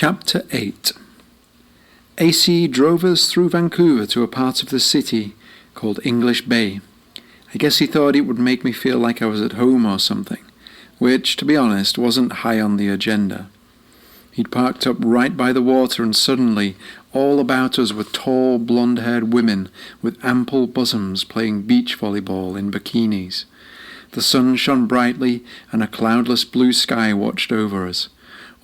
Chapter 8. AC drove us through Vancouver to a part of the city called English Bay. I guess he thought it would make me feel like I was at home or something, which, to be honest, wasn't high on the agenda. He'd parked up right by the water, and suddenly all about us were tall, blonde-haired women with ample bosoms playing beach volleyball in bikinis. The sun shone brightly, and a cloudless blue sky watched over us.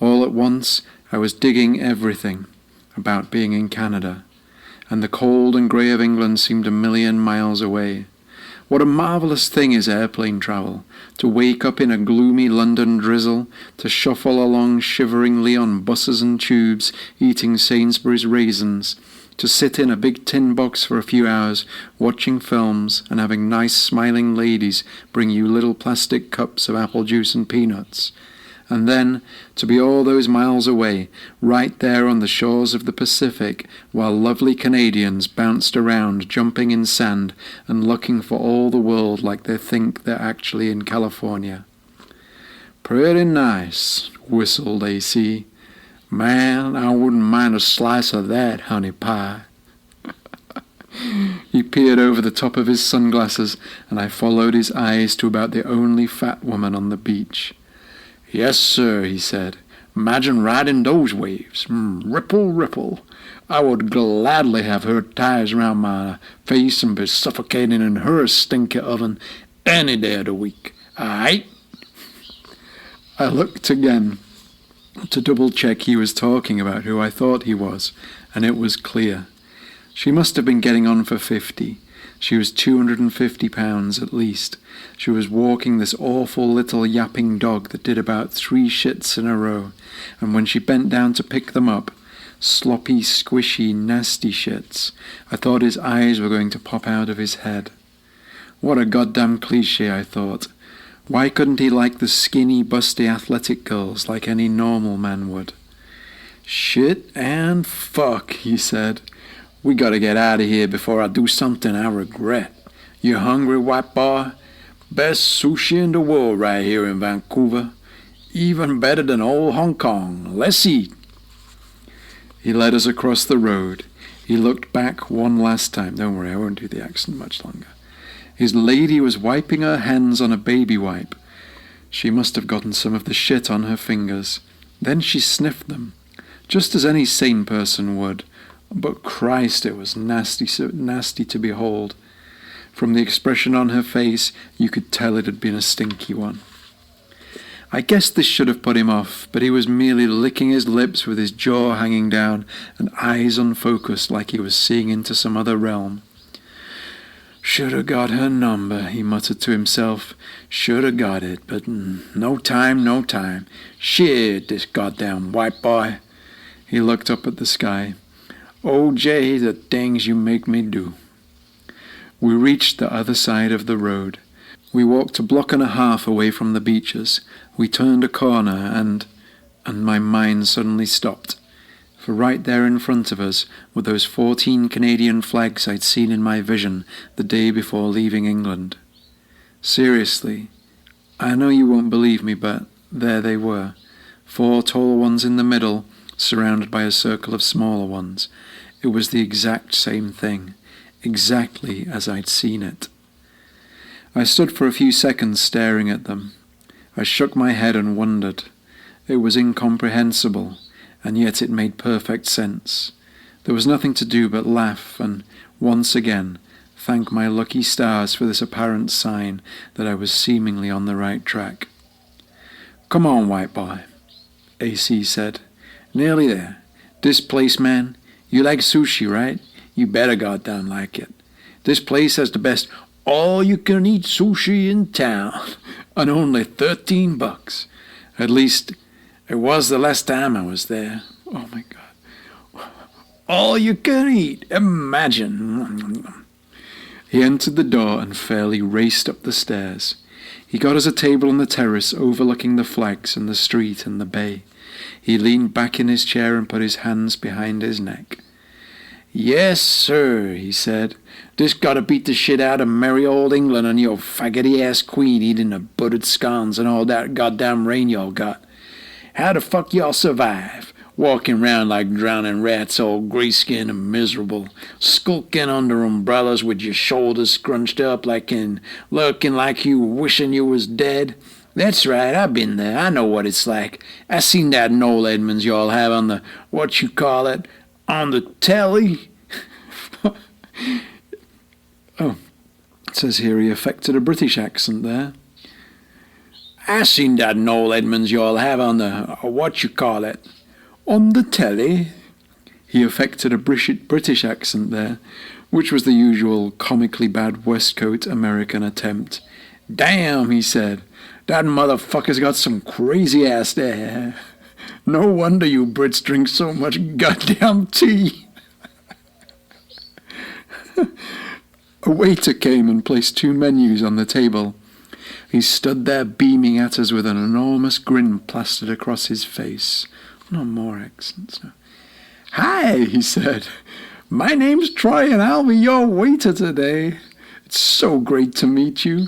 All at once, I was digging everything about being in Canada, and the cold and grey of England seemed a million miles away. What a marvellous thing is airplane travel, to wake up in a gloomy London drizzle, to shuffle along shiveringly on buses and tubes, eating Sainsbury's raisins, to sit in a big tin box for a few hours, watching films and having nice smiling ladies bring you little plastic cups of apple juice and peanuts. And then to be all those miles away, right there on the shores of the Pacific, while lovely Canadians bounced around, jumping in sand and looking for all the world like they think they're actually in California. "Pretty nice," whistled AC. "Man, I wouldn't mind a slice of that honey pie." He peered over the top of his sunglasses, and I followed his eyes to about the only fat woman on the beach. "Yes, sir," he said. "Imagine riding those waves. Ripple, ripple. I would gladly have her ties around my face and be suffocating in her stinky oven any day of the week. Aight?" I looked again to double-check he was talking about who I thought he was, and it was clear. She must have been getting on for 50. She was 250 pounds at least. She was walking this awful little yapping dog that did about 3 shits in a row, and when she bent down to pick them up, sloppy, squishy, nasty shits, I thought his eyes were going to pop out of his head. What a goddamn cliché, I thought. Why couldn't he like the skinny, busty athletic girls like any normal man would? "Shit and fuck," he said. "We gotta get out of here before I do something I regret. You hungry, white boy? Best sushi in the world right here in Vancouver. Even better than old Hong Kong. Let's eat." He led us across the road. He looked back one last time. Don't worry, I won't do the accent much longer. His lady was wiping her hands on a baby wipe. She must have gotten some of the shit on her fingers. Then she sniffed them, just as any sane person would. But Christ, it was nasty, so nasty to behold. From the expression on her face, you could tell it had been a stinky one. I guess this should have put him off, but he was merely licking his lips with his jaw hanging down and eyes unfocused like he was seeing into some other realm. "Should have got her number," he muttered to himself. "Should have got it, but no time, no time. Shit, this goddamn white boy." He looked up at the sky. "OJ, the things you make me do." We reached the other side of the road. We walked a block and a half away from the beaches. We turned a corner and my mind suddenly stopped. For right there in front of us were those 14 Canadian flags I'd seen in my vision the day before leaving England. Seriously, I know you won't believe me, but there they were. 4 tall ones in the middle, surrounded by a circle of smaller ones. It was the exact same thing, exactly as I'd seen it. I stood for a few seconds staring at them. I shook my head and wondered. It was incomprehensible, and yet it made perfect sense. There was nothing to do but laugh and, once again, thank my lucky stars for this apparent sign that I was seemingly on the right track. "Come on, white boy," AC said. "Nearly there. This place, man, you like sushi, right? You better goddamn like it. This place has the best all-you-can-eat sushi in town, and only $13. At least, it was the last time I was there. Oh my God. All you can eat, imagine." He entered the door and fairly raced up the stairs. He got us a table on the terrace overlooking the flags and the street and the bay. He leaned back in his chair and put his hands behind his neck. "Yes, sir," he said. "This gotta beat the shit out of merry old England and your faggoty-ass queen eating the buttered scones and all that goddamn rain y'all got. How the fuck y'all survive? walking round like drowning rats, all grey-skinned and miserable, skulking under umbrellas with your shoulders scrunched up looking like you were wishing you was dead. That's right, I've been there. I know what it's like. I seen that Noel Edmonds y'all have on the, on the telly. Oh, it says here he affected a British accent there. I seen that Noel Edmonds y'all have on the, on the telly. He affected a British accent there, which was the usual comically bad West Coast American attempt. Damn, he said. That motherfucker's got some crazy ass there. No wonder you Brits drink so much goddamn tea. A waiter came and placed 2 menus on the table. He stood there beaming at us with an enormous grin plastered across his face. No more accents. No. Hi, he said. My name's Troy and I'll be your waiter today. It's so great to meet you.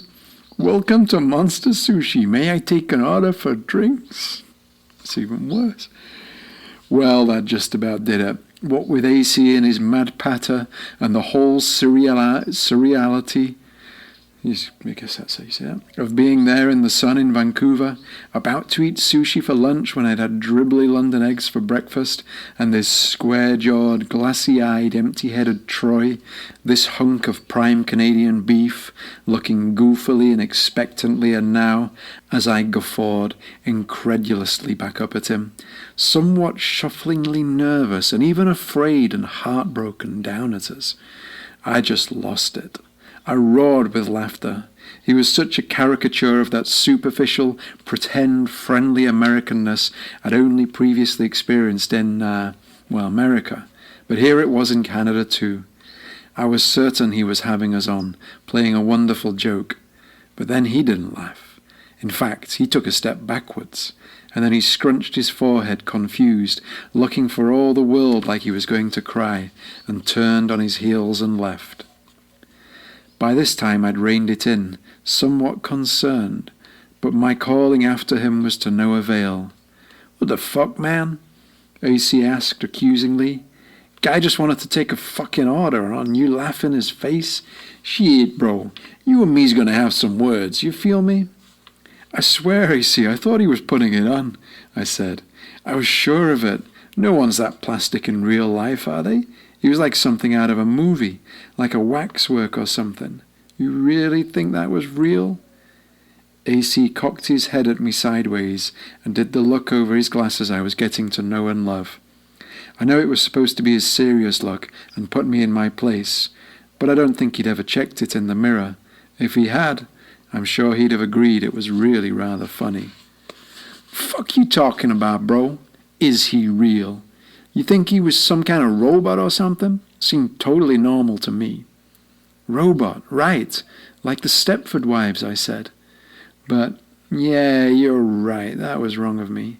Welcome to Monster Sushi. May I take an order for drinks? It's even worse. Well, that just about did it. What with AC and his mad patter and the whole surreality, I guess that's how you say that, of being there in the sun in Vancouver, about to eat sushi for lunch when I'd had dribbly London eggs for breakfast, and this square-jawed, glassy-eyed, empty-headed Troy, this hunk of prime Canadian beef, looking goofily and expectantly, and now, as I guffawed incredulously back up at him, somewhat shufflingly nervous and even afraid and heartbroken down at us, I just lost it. I roared with laughter. He was such a caricature of that superficial, pretend, friendly Americanness I'd only previously experienced in, America. But here it was in Canada too. I was certain he was having us on, playing a wonderful joke. But then he didn't laugh. In fact, he took a step backwards, and then he scrunched his forehead confused, looking for all the world like he was going to cry, and turned on his heels and left. By this time I'd reined it in, somewhat concerned, but my calling after him was to no avail. What the fuck, man? AC asked accusingly. Guy just wanted to take a fucking order and you laugh in his face? Shit, bro, you and me's gonna have some words, you feel me? I swear, AC, I thought he was putting it on, I said. I was sure of it. No one's that plastic in real life, are they? He was like something out of a movie, like a waxwork or something. You really think that was real? AC cocked his head at me sideways and did the look over his glasses I was getting to know and love. I know it was supposed to be his serious look and put me in my place, but I don't think he'd ever checked it in the mirror. If he had, I'm sure he'd have agreed it was really rather funny. Fuck you talking about, bro? Is he real? You think he was some kind of robot or something? Seemed totally normal to me. Robot, right. Like the Stepford Wives, I said. But, yeah, you're right. That was wrong of me.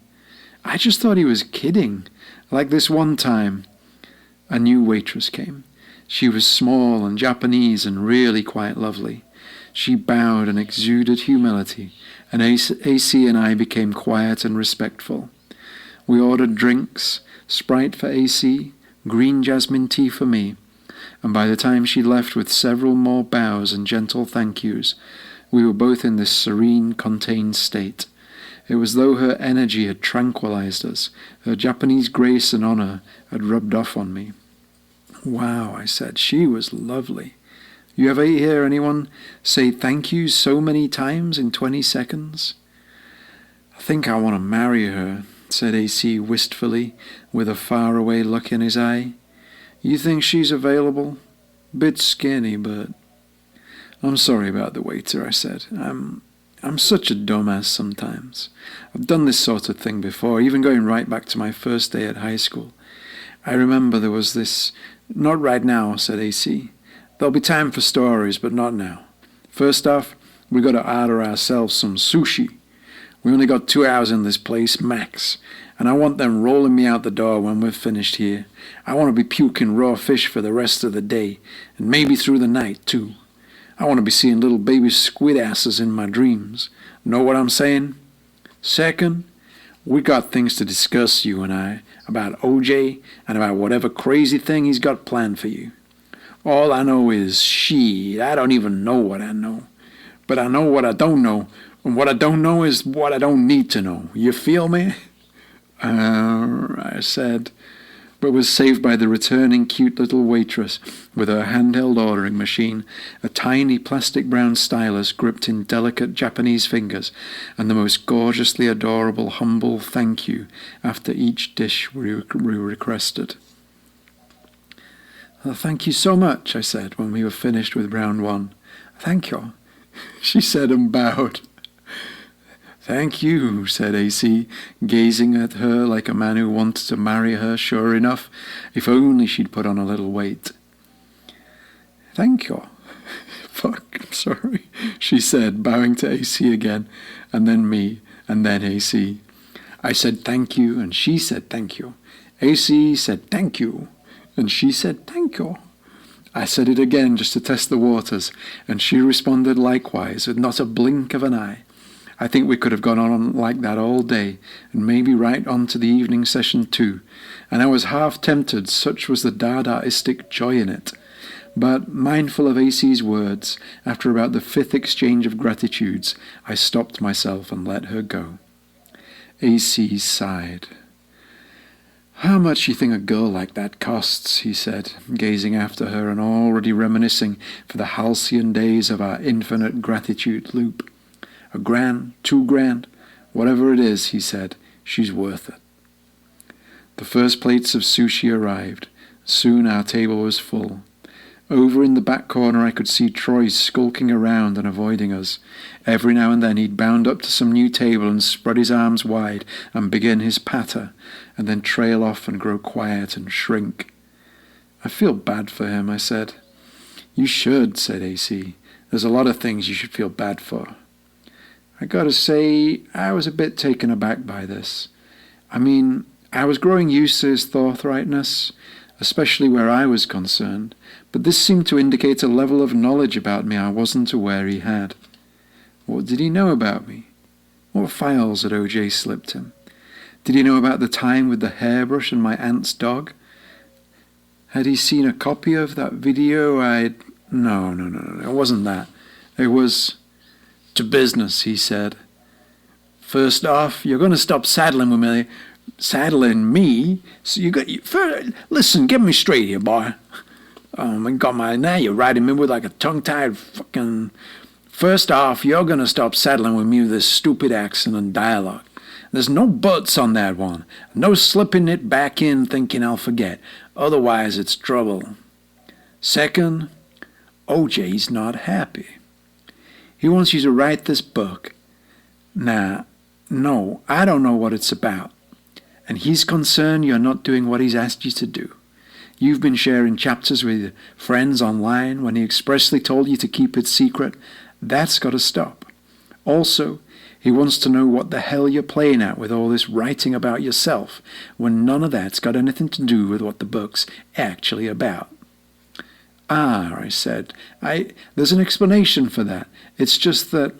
I just thought he was kidding. Like this one time. A new waitress came. She was small and Japanese and really quite lovely. She bowed and exuded humility, and AC and I became quiet and respectful. We ordered drinks, Sprite for AC, green jasmine tea for me, and by the time she left with several more bows and gentle thank yous, we were both in this serene, contained state. It was as though her energy had tranquilized us, her Japanese grace and honor had rubbed off on me. Wow, I said, she was lovely. You ever hear anyone say thank you so many times in 20 seconds? I think I want to marry her, said AC wistfully, with a faraway look in his eye. You think she's available? Bit skinny, but... I'm sorry about the waiter, I said. I'm such a dumbass sometimes. I've done this sort of thing before, even going right back to my first day at high school. I remember there was this... Not right now, said AC. There'll be time for stories, but not now. First off, we got to order ourselves some sushi. We only got 2 hours in this place, max, and I want them rolling me out the door when we're finished here. I want to be puking raw fish for the rest of the day, and maybe through the night, too. I want to be seeing little baby squid asses in my dreams. Know what I'm saying? Second, We got things to discuss, you and I, about OJ and about whatever crazy thing he's got planned for you. All I know is, I don't even know what I know. But I know what I don't know, and what I don't know is what I don't need to know. You feel me? I said, but was saved by the returning cute little waitress with her handheld ordering machine, a tiny plastic brown stylus gripped in delicate Japanese fingers, and the most gorgeously adorable humble thank you after each dish we requested. "Well, thank you so much," I said when we were finished with round one. "Thank you," she said and bowed. "Thank you," said AC, gazing at her like a man who wanted to marry her, sure enough, if only she'd put on a little weight. "Thank you." "Fuck, I'm sorry," she said, bowing to AC again, and then me, and then AC. I said thank you, and she said thank you. AC said thank you, and she said thank you. I said it again just to test the waters, and she responded likewise with not a blink of an eye. I think we could have gone on like that all day, and maybe right on to the evening session too, and I was half tempted, such was the Dadaistic joy in it. But, mindful of AC's words, after about the 5th exchange of gratitudes, I stopped myself and let her go. AC sighed. "How much you think a girl like that costs?" he said, gazing after her and already reminiscing for the halcyon days of our infinite gratitude loop. $1,000, $2,000, whatever it is, he said, she's worth it. The first plates of sushi arrived. Soon our table was full. Over in the back corner I could see Troy skulking around and avoiding us. Every now and then he'd bound up to some new table and spread his arms wide and begin his patter, and then trail off and grow quiet and shrink. "I feel bad for him," I said. "You should," said AC. "There's a lot of things you should feel bad for." I gotta say, I was a bit taken aback by this. I mean, I was growing used to his forthrightness, especially where I was concerned, but this seemed to indicate a level of knowledge about me I wasn't aware he had. What did he know about me? What files had OJ slipped him? Did he know about the time with the hairbrush and my aunt's dog? Had he seen a copy of that video No, it wasn't that. It was... "To business," he said. "First off, you're going to stop saddling with me." "Saddling me? So listen, get me straight here, boy. Oh my God, now you're riding me with like a tongue-tied fucking... First off, you're going to stop saddling with me with this stupid accent and dialogue. There's no buts on that one. No slipping it back in thinking I'll forget. Otherwise, it's trouble. Second, OJ's not happy. He wants you to write this book. Now, no, I don't know what it's about. And he's concerned you're not doing what he's asked you to do. You've been sharing chapters with your friends online when he expressly told you to keep it secret. That's got to stop. Also, he wants to know what the hell you're playing at with all this writing about yourself when none of that's got anything to do with what the book's actually about. "Ah," I said, there's an explanation for that. It's just that...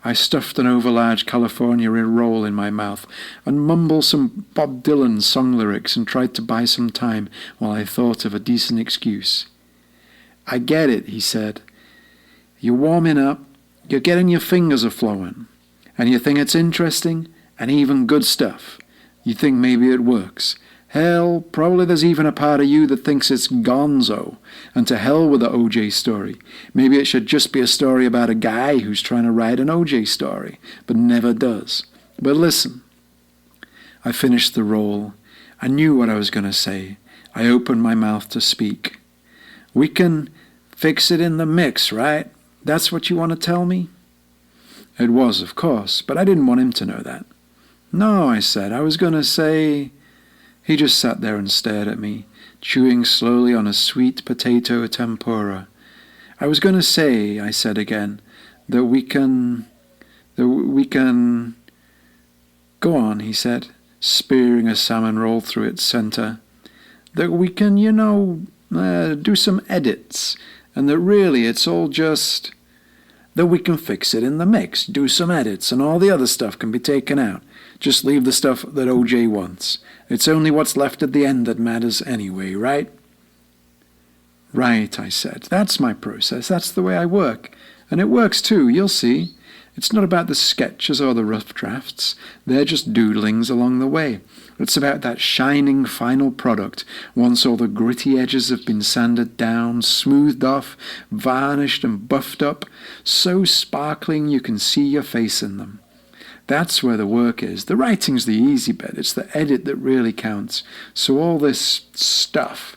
I stuffed an overlarge California roll in my mouth and mumbled some Bob Dylan song lyrics and tried to buy some time while I thought of a decent excuse. "I get it," he said. "You're warming up, you're getting your fingers a-flowing, and you think it's interesting and even good stuff. You think maybe it works. Hell, probably there's even a part of you that thinks it's gonzo, and to hell with the OJ story. Maybe it should just be a story about a guy who's trying to write an OJ story, but never does. But listen." I finished the roll. I knew what I was going to say. I opened my mouth to speak. "We can fix it in the mix, right? That's what you want to tell me?" It was, of course, but I didn't want him to know that. "No," I said. "I was going to say..." He just sat there and stared at me, chewing slowly on a sweet potato tempura. "I was going to say," I said again, that we can... "Go on," he said, spearing a salmon roll through its center. "That we can, do some edits, and that really it's all just... Then we can fix it in the mix, do some edits, and all the other stuff can be taken out. Just leave the stuff that OJ wants. It's only what's left at the end that matters anyway, right? Right, I said. That's my process. That's the way I work. And it works too, you'll see. It's not about the sketches or the rough drafts. They're just doodlings along the way. It's about that shining final product, once all the gritty edges have been sanded down, smoothed off, varnished and buffed up, so sparkling you can see your face in them. That's where the work is. The writing's the easy bit. It's the edit that really counts. So all this stuff,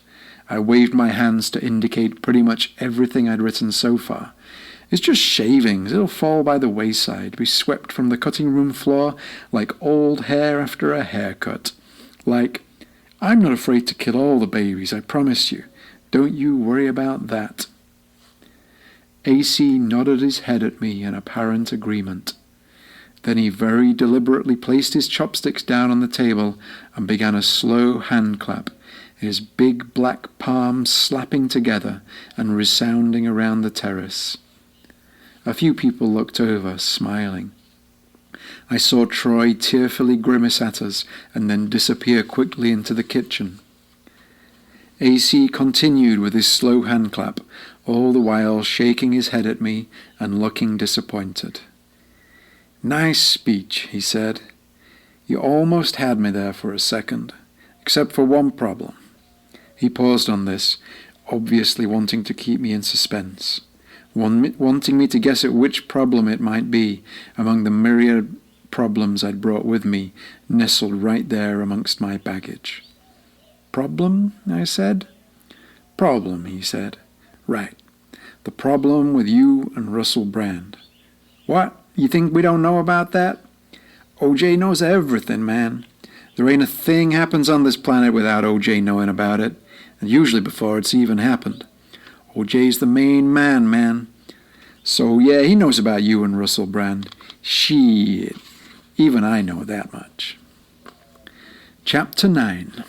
I waved my hands to indicate pretty much everything I'd written so far. It's just shavings. It'll fall by the wayside, be swept from the cutting room floor like old hair after a haircut. Like, I'm not afraid to kill all the babies, I promise you. Don't you worry about that. AC nodded his head at me in apparent agreement. Then he very deliberately placed his chopsticks down on the table and began a slow hand clap, his big black palms slapping together and resounding around the terrace. A few people looked over, smiling. I saw Troy tearfully grimace at us and then disappear quickly into the kitchen. AC continued with his slow hand clap, all the while shaking his head at me and looking disappointed. "Nice speech," he said. "You almost had me there for a second, except for one problem." He paused on this, obviously wanting to keep me in suspense. Wanting me to guess at which problem it might be among the myriad problems I'd brought with me, nestled right there amongst my baggage. "Problem?" I said. "Problem," he said. "Right. The problem with you and Russell Brand." "What? You think we don't know about that?" "OJ knows everything, man. There ain't a thing happens on this planet without OJ knowing about it, and usually before it's even happened. OJ's the main man. So yeah, he knows about you and Russell Brand. Shit. Even I know that much." Chapter 9.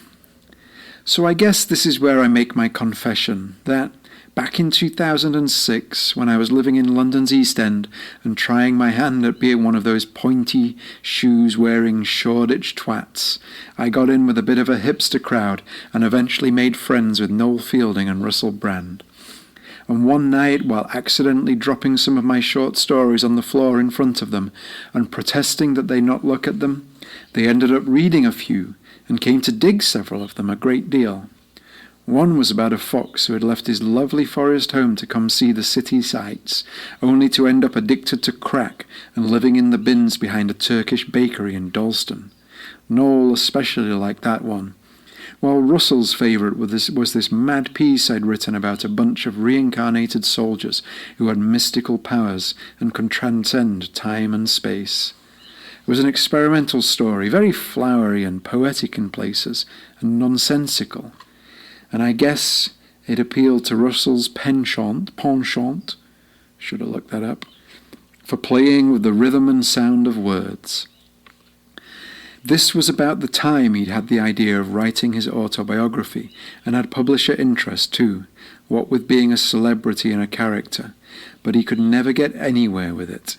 So I guess this is where I make my confession that back in 2006, when I was living in London's East End and trying my hand at being one of those pointy, shoes-wearing, Shoreditch twats, I got in with a bit of a hipster crowd and eventually made friends with Noel Fielding and Russell Brand. And one night, while accidentally dropping some of my short stories on the floor in front of them and protesting that they not look at them, they ended up reading a few and came to dig several of them a great deal. One was about a fox who had left his lovely forest home to come see the city sights, only to end up addicted to crack and living in the bins behind a Turkish bakery in Dalston. Noel especially liked that one, while Russell's favourite was this mad piece I'd written about a bunch of reincarnated soldiers who had mystical powers and could transcend time and space. It was an experimental story, very flowery and poetic in places, and nonsensical. And I guess it appealed to Russell's penchant, should have looked that up, for playing with the rhythm and sound of words. This was about the time he'd had the idea of writing his autobiography, and had publisher interest too, what with being a celebrity and a character, but he could never get anywhere with it.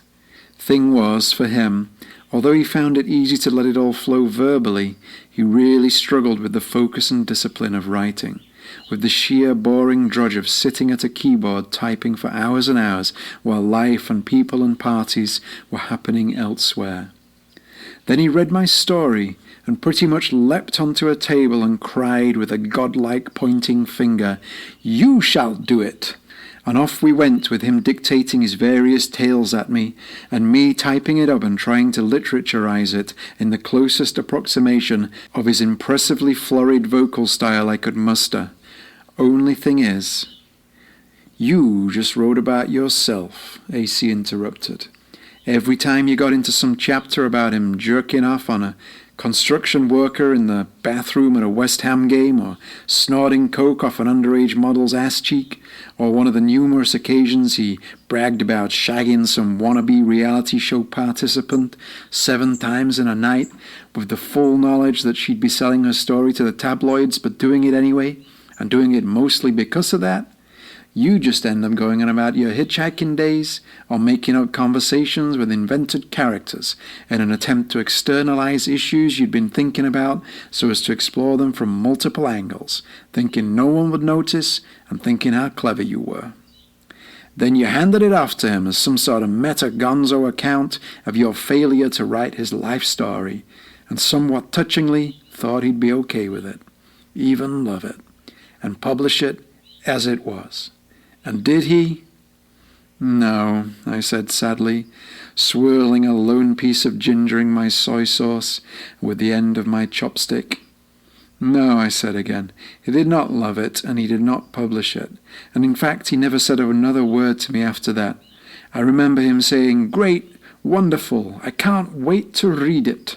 Thing was, for him, although he found it easy to let it all flow verbally, he really struggled with the focus and discipline of writing, with the sheer boring drudge of sitting at a keyboard typing for hours and hours while life and people and parties were happening elsewhere. Then he read my story and pretty much leapt onto a table and cried with a godlike pointing finger, "You shall do it!" And off we went, with him dictating his various tales at me, and me typing it up and trying to literaturize it in the closest approximation of his impressively florid vocal style I could muster. Only thing is... "You just wrote about yourself," AC interrupted. "Every time you got into some chapter about him jerking off on a construction worker in the bathroom at a West Ham game, or snorting coke off an underage model's ass cheek, or one of the numerous occasions he bragged about shagging some wannabe reality show participant 7 times in a night, with the full knowledge that she'd be selling her story to the tabloids, but doing it anyway, and doing it mostly because of that, You just end up going on about your hitchhiking days, or making out conversations with invented characters in an attempt to externalize issues you'd been thinking about so as to explore them from multiple angles, thinking no one would notice and thinking how clever you were. Then you handed it off to him as some sort of meta-gonzo account of your failure to write his life story, and somewhat touchingly thought he'd be okay with it, even love it, and publish it as it was. And did he? No, I said sadly, swirling a lone piece of ginger in my soy sauce with the end of my chopstick. No, I said again, he did not love it, and he did not publish it, and in fact he never said another word to me after that. I remember him saying, "Great, wonderful, I can't wait to read it."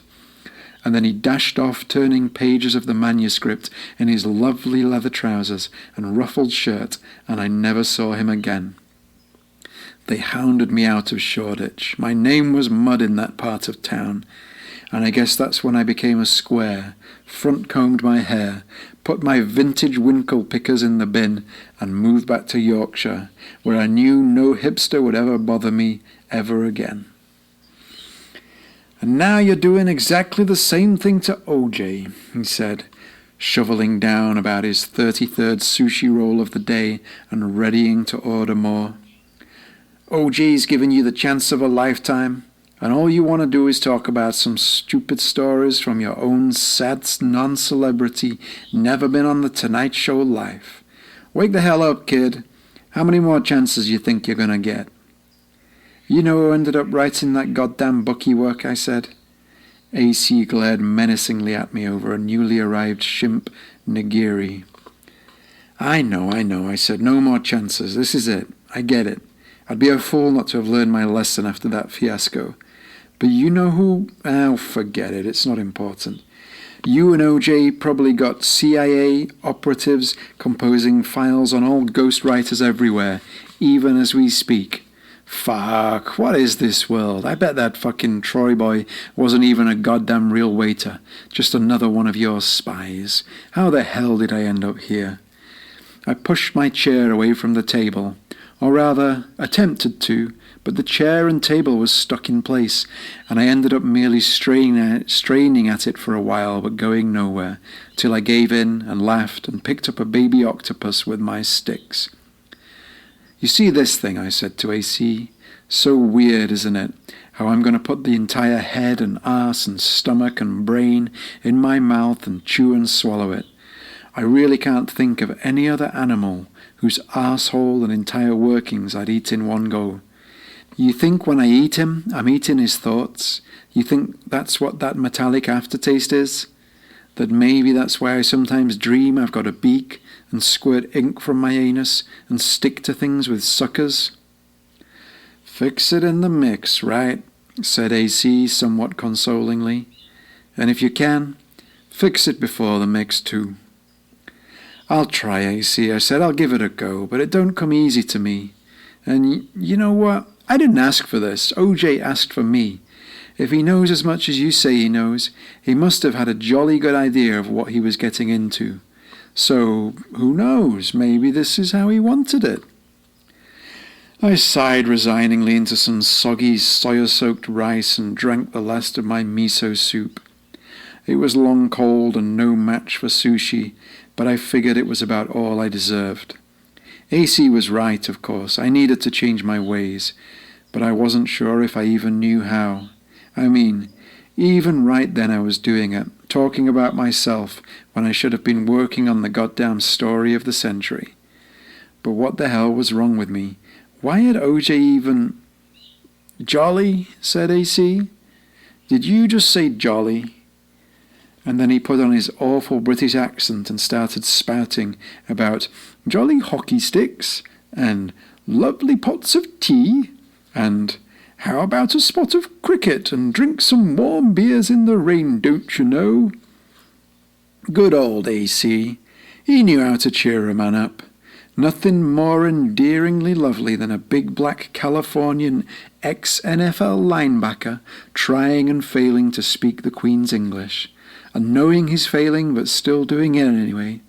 And then he dashed off, turning pages of the manuscript in his lovely leather trousers and ruffled shirt, and I never saw him again. They hounded me out of Shoreditch. My name was mud in that part of town, and I guess that's when I became a square, front-combed my hair, put my vintage winkle pickers in the bin, and moved back to Yorkshire, where I knew no hipster would ever bother me ever again. "And now you're doing exactly the same thing to OJ," he said, shoveling down about his 33rd sushi roll of the day and readying to order more. "OJ's given you the chance of a lifetime, and all you want to do is talk about some stupid stories from your own sad non-celebrity, never-been-on-the-Tonight Show life. Wake the hell up, kid. How many more chances you think you're going to get?" "You know who ended up writing that goddamn book you work?" I said. AC glared menacingly at me over a newly arrived shrimp nigiri. I know, I said. "No more chances. This is it. I get it. I'd be a fool not to have learned my lesson after that fiasco. But you know who? Oh, forget it. It's not important. You and OJ probably got CIA operatives composing files on all ghostwriters everywhere, even as we speak. Fuck, what is this world? I bet that fucking Troy boy wasn't even a goddamn real waiter, just another one of your spies. How the hell did I end up here?" I pushed my chair away from the table, or rather, attempted to, but the chair and table was stuck in place, and I ended up merely straining at it for a while, but going nowhere, till I gave in and laughed and picked up a baby octopus with my sticks. "You see this thing," I said to AC. "So weird, isn't it? How I'm going to put the entire head and arse and stomach and brain in my mouth and chew and swallow it. I really can't think of any other animal whose arsehole and entire workings I'd eat in one go. You think when I eat him, I'm eating his thoughts? You think that's what that metallic aftertaste is? That maybe that's why I sometimes dream I've got a beak and squirt ink from my anus and stick to things with suckers?" "Fix it in the mix, right?" said AC somewhat consolingly. "And if you can, fix it before the mix too." "I'll try, AC," I said. "I'll give it a go, but it don't come easy to me. And you know what? I didn't ask for this. OJ asked for me. If he knows as much as you say he knows, he must have had a jolly good idea of what he was getting into. So, who knows? Maybe this is how he wanted it." I sighed resigningly into some soggy, soya-soaked rice and drank the last of my miso soup. It was long cold and no match for sushi, but I figured it was about all I deserved. AC was right, of course. I needed to change my ways, but I wasn't sure if I even knew how. I mean, even right then I was doing it, talking about myself when I should have been working on the goddamn story of the century. But what the hell was wrong with me? Why had OJ even... "Jolly?" said AC. "Did you just say jolly?" And then he put on his awful British accent and started spouting about jolly hockey sticks, and lovely pots of tea, and how about a spot of cricket and drink some warm beers in the rain, don't you know? Good old AC. He knew how to cheer a man up. Nothing more endearingly lovely than a big black Californian ex-NFL linebacker trying and failing to speak the Queen's English, and knowing he's failing but still doing it anyway,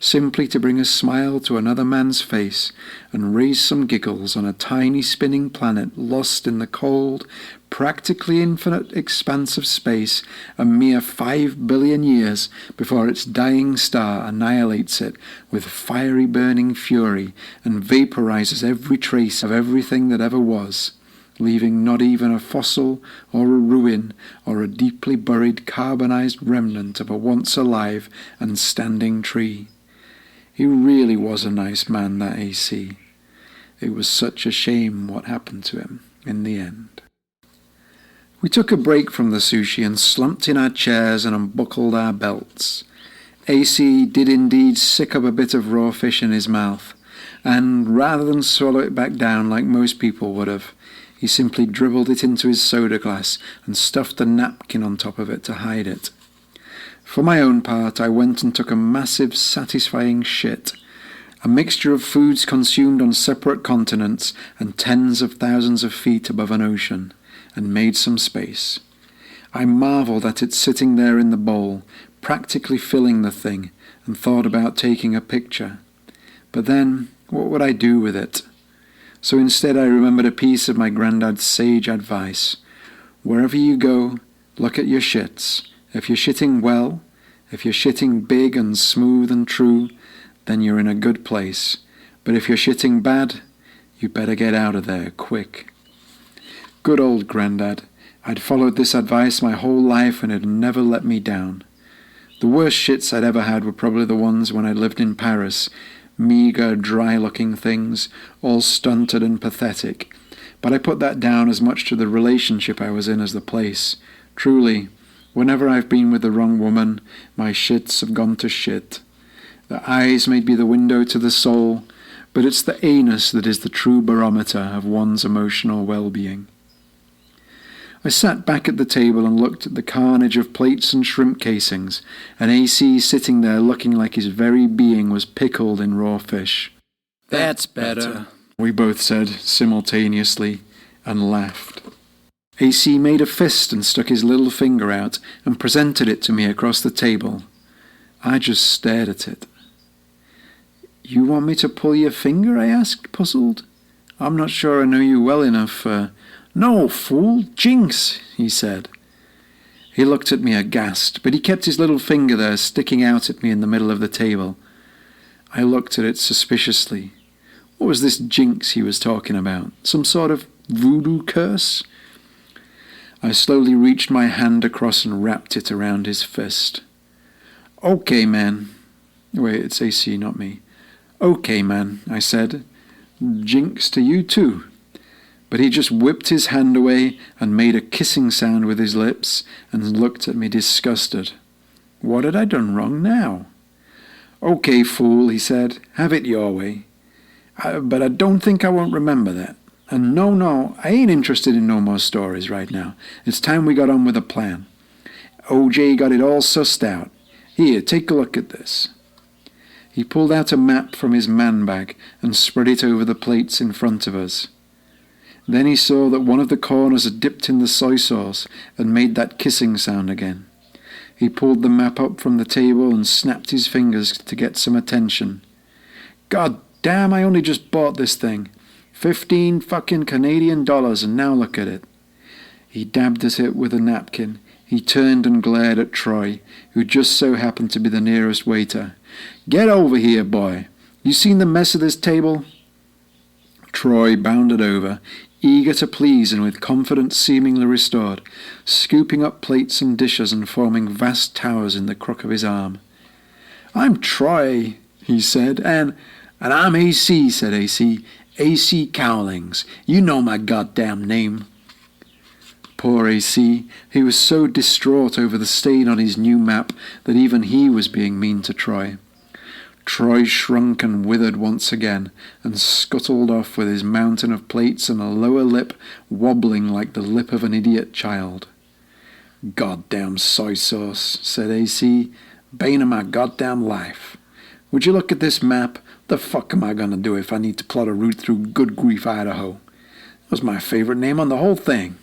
simply to bring a smile to another man's face and raise some giggles on a tiny spinning planet lost in the cold, practically infinite expanse of space a mere 5 billion years before its dying star annihilates it with fiery burning fury and vaporizes every trace of everything that ever was, leaving not even a fossil or a ruin or a deeply buried carbonized remnant of a once alive and standing tree. He really was a nice man, that AC. It was such a shame what happened to him in the end. We took a break from the sushi and slumped in our chairs and unbuckled our belts. AC did indeed sick up a bit of raw fish in his mouth, and rather than swallow it back down like most people would have, he simply dribbled it into his soda glass and stuffed a napkin on top of it to hide it. For my own part, I went and took a massive, satisfying shit, a mixture of foods consumed on separate continents and tens of thousands of feet above an ocean, and made some space. I marvelled at it sitting there in the bowl, practically filling the thing, and thought about taking a picture. But then, what would I do with it? So instead I remembered a piece of my granddad's sage advice. Wherever you go, look at your shits. If you're shitting well, if you're shitting big and smooth and true, then you're in a good place. But if you're shitting bad, you better get out of there quick. Good old Grandad. I'd followed this advice my whole life and it had never let me down. The worst shits I'd ever had were probably the ones when I lived in Paris. Meagre, dry-looking things, all stunted and pathetic. But I put that down as much to the relationship I was in as the place. Truly, whenever I've been with the wrong woman, my shits have gone to shit. The eyes may be the window to the soul, but it's the anus that is the true barometer of one's emotional well-being. I sat back at the table and looked at the carnage of plates and shrimp casings, and AC sitting there looking like his very being was pickled in raw fish. "That's better," we both said simultaneously, and laughed. AC made a fist and stuck his little finger out and presented it to me across the table. I just stared at it. "You want me to pull your finger?" I asked, puzzled. "I'm not sure I know you well enough." "No, fool, jinx," he said. He looked at me aghast, but he kept his little finger there sticking out at me in the middle of the table. I looked at it suspiciously. What was this jinx he was talking about? Some sort of voodoo curse? I slowly reached my hand across and wrapped it around his fist. "Okay, man." Wait, it's AC, not me. "Okay, man," I said. "Jinx to you too." But he just whipped his hand away and made a kissing sound with his lips and looked at me disgusted. What had I done wrong now? "Okay, fool," he said. "Have it your way. But I don't think I won't remember that. And no, I ain't interested in no more stories right now. It's time we got on with a plan. OJ got it all sussed out. Here, take a look at this." He pulled out a map from his man bag and spread it over the plates in front of us. Then he saw that one of the corners had dipped in the soy sauce and made that kissing sound again. He pulled the map up from the table and snapped his fingers to get some attention. "God damn, I only just bought this thing. 15 fucking Canadian dollars, and now look at it." He dabbed at it with a napkin. He turned and glared at Troy, who just so happened to be the nearest waiter. "Get over here, boy. You seen the mess of this table?" Troy bounded over, eager to please and with confidence seemingly restored, scooping up plates and dishes and forming vast towers in the crook of his arm. "I'm Troy," he said, and I'm AC, said AC. "AC Cowlings. You know my goddamn name." Poor AC. He was so distraught over the stain on his new map that even he was being mean to Troy. Troy shrunk and withered once again, and scuttled off with his mountain of plates and a lower lip wobbling like the lip of an idiot child. "Goddamn soy sauce," said AC. "Bane of my goddamn life. Would you look at this map? The fuck am I gonna do if I need to plot a route through Good Grief, Idaho? That was my favorite name on the whole thing."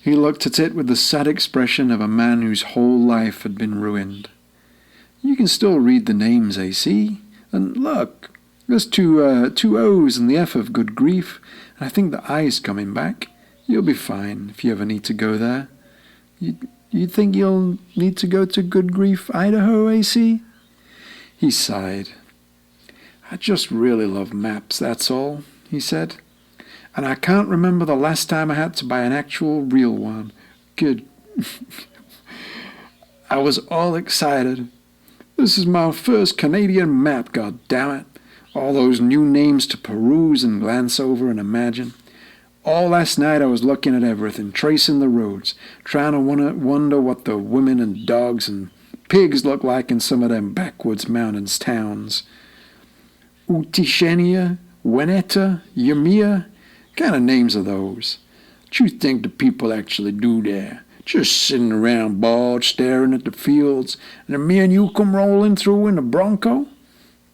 He looked at it with the sad expression of a man whose whole life had been ruined. You can still read the names, AC. And look, there's two O's in the F of good grief, and I think the I's coming back. You'll be fine if you ever need to go there. You think you'll need to go to Good Grief, Idaho, AC? He sighed. I just really love maps, that's all, he said. And I can't remember the last time I had to buy an actual real one. Good. I was all excited. This is my first Canadian map, God damn it. All those new names to peruse and glance over and imagine. All last night I was looking at everything, tracing the roads, trying to wonder what the women and dogs and pigs look like in some of them backwoods mountains towns. Utishenia, Weneta, Yamia, kind of names are those? What you think the people actually do there? Just sitting around bored, staring at the fields, and then me and you come rolling through in a Bronco?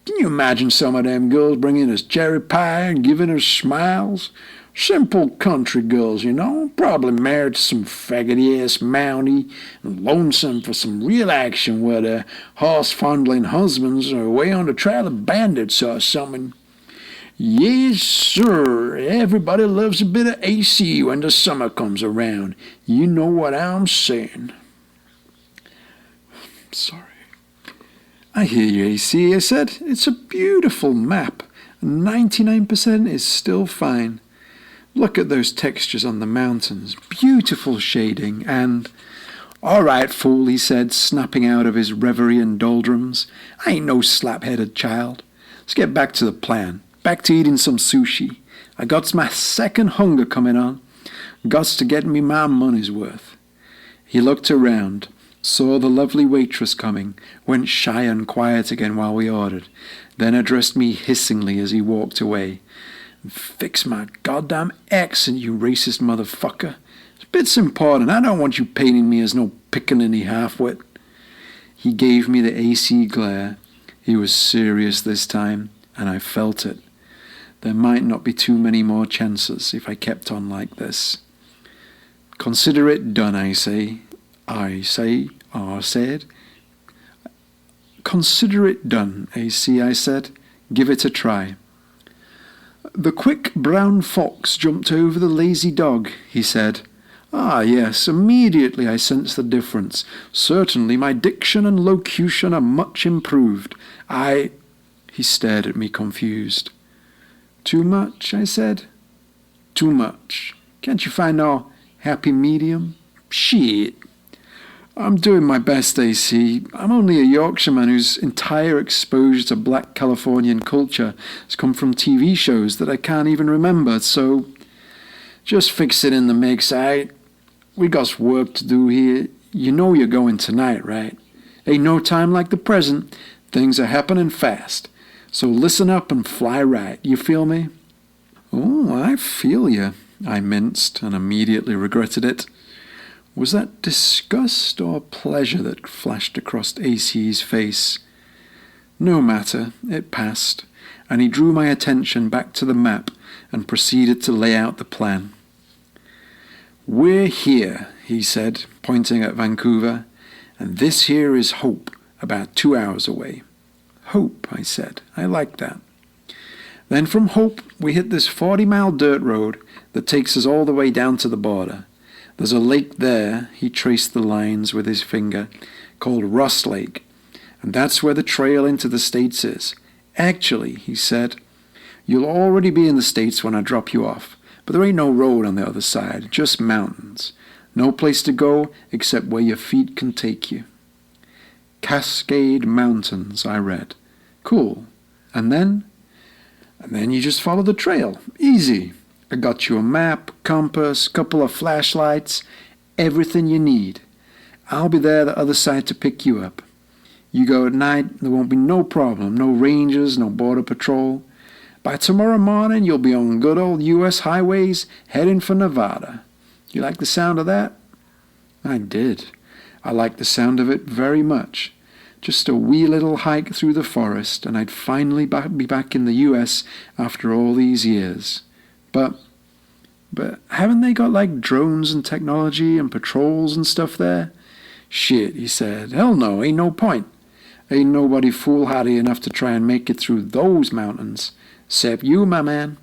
Can you imagine some of them girls bringing us cherry pie and giving us smiles? Simple country girls, you know, probably married to some faggoty-ass Mountie and lonesome for some real action where their horse-fondling husbands are away on the trail of bandits or something. Yes, sir, everybody loves a bit of AC when the summer comes around. You know what I'm saying. Sorry. I hear you, AC, I said. It's a beautiful map. 99% is still fine. Look at those textures on the mountains. Beautiful shading and... All right, fool, he said, snapping out of his reverie and doldrums. I ain't no slap-headed child. Let's get back to the plan. Back to eating some sushi. I got my second hunger coming on. Gots to get me my money's worth. He looked around, saw the lovely waitress coming, went shy and quiet again while we ordered, then addressed me hissingly as he walked away. Fix my goddamn accent, you racist motherfucker. It's important. I don't want you painting me as no pickaninny halfwit. He gave me the AC glare. He was serious this time, and I felt it. There might not be too many more chances if I kept on like this. Consider it done, I say. I said. Consider it done, AC, I said. Give it a try. The quick brown fox jumped over the lazy dog, he said. Ah, yes, immediately I sensed the difference. Certainly my diction and locution are much improved. He stared at me confused. Too much, I said. Too much. Can't you find no happy medium? Shit. I'm doing my best, AC. I'm only a Yorkshireman whose entire exposure to black Californian culture has come from TV shows that I can't even remember, so just fix it in the mix, aight? We got work to do here. You know you're going tonight, right? Ain't no time like the present. Things are happening fast. So listen up and fly right. You feel me? Oh, I feel you. I minced and immediately regretted it. Was that disgust or pleasure that flashed across AC's face? No matter, it passed, and he drew my attention back to the map and proceeded to lay out the plan. We're here, he said, pointing at Vancouver, and this here is Hope, about 2 hours away. Hope, I said. I like that. Then from Hope, we hit this 40-mile dirt road that takes us all the way down to the border. There's a lake there, he traced the lines with his finger, called Ross Lake, and that's where the trail into the States is. Actually, he said, you'll already be in the States when I drop you off, but there ain't no road on the other side, just mountains. No place to go except where your feet can take you. Cascade Mountains, I read. Cool. And then? And then you just follow the trail. Easy. I got you a map, compass, couple of flashlights, everything you need. I'll be there the other side to pick you up. You go at night, there won't be no problem, no rangers, no border patrol. By tomorrow morning, you'll be on good old U.S. highways heading for Nevada. You like the sound of that? I did. I liked the sound of it very much. Just a wee little hike through the forest, and I'd finally be back in the U.S. after all these years. But haven't they got like drones and technology and patrols and stuff there? Shit, he said. Hell no, ain't no point. Ain't nobody foolhardy enough to try and make it through those mountains, 'cept you, my man.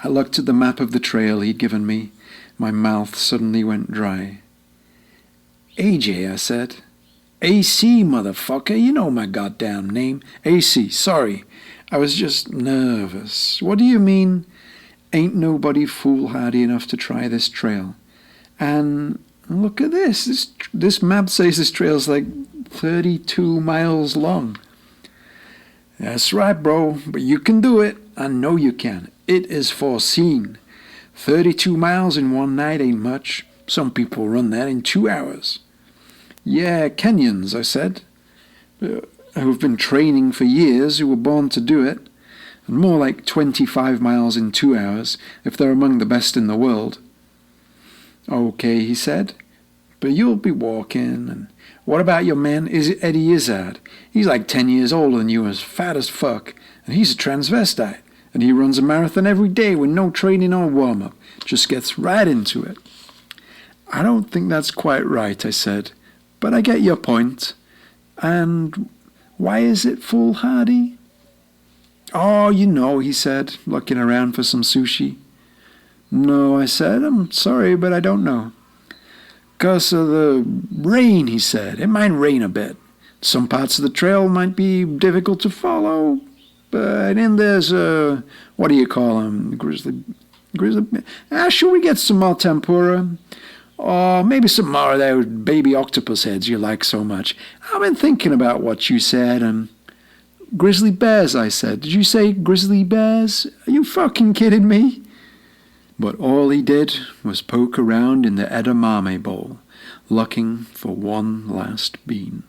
I looked at the map of the trail he'd given me. My mouth suddenly went dry. AJ, I said. AC, motherfucker, you know my goddamn name. AC, sorry. I was just nervous. What do you mean, ain't nobody foolhardy enough to try this trail? And look at this. This map says this trail's like 32 miles long. That's right, bro, but you can do it. I know you can. It is foreseen. 32 miles in one night ain't much. Some people run that in 2 hours. Yeah, Kenyans, I said, who've been training for years, who were born to do it. And more like 25 miles in 2 hours, if they're among the best in the world. Okay, he said, but you'll be walking. And what about your man, Eddie Izzard? He's like 10 years older than you, as fat as fuck, and he's a transvestite. And he runs a marathon every day with no training or warm-up. Just gets right into it. I don't think that's quite right, I said. But I get your point. And why is it foolhardy? Oh, you know, he said, looking around for some sushi. No, I said, I'm sorry, but I don't know. 'Cause of the rain, he said. It might rain a bit. Some parts of the trail might be difficult to follow. But then there's what do you call them? Grizzly. Should we get some more tempura? Or maybe some more of those baby octopus heads you like so much. I've been thinking about what you said, and grizzly bears, I said. Did you say grizzly bears? Are you fucking kidding me? But all he did was poke around in the edamame bowl, looking for one last bean.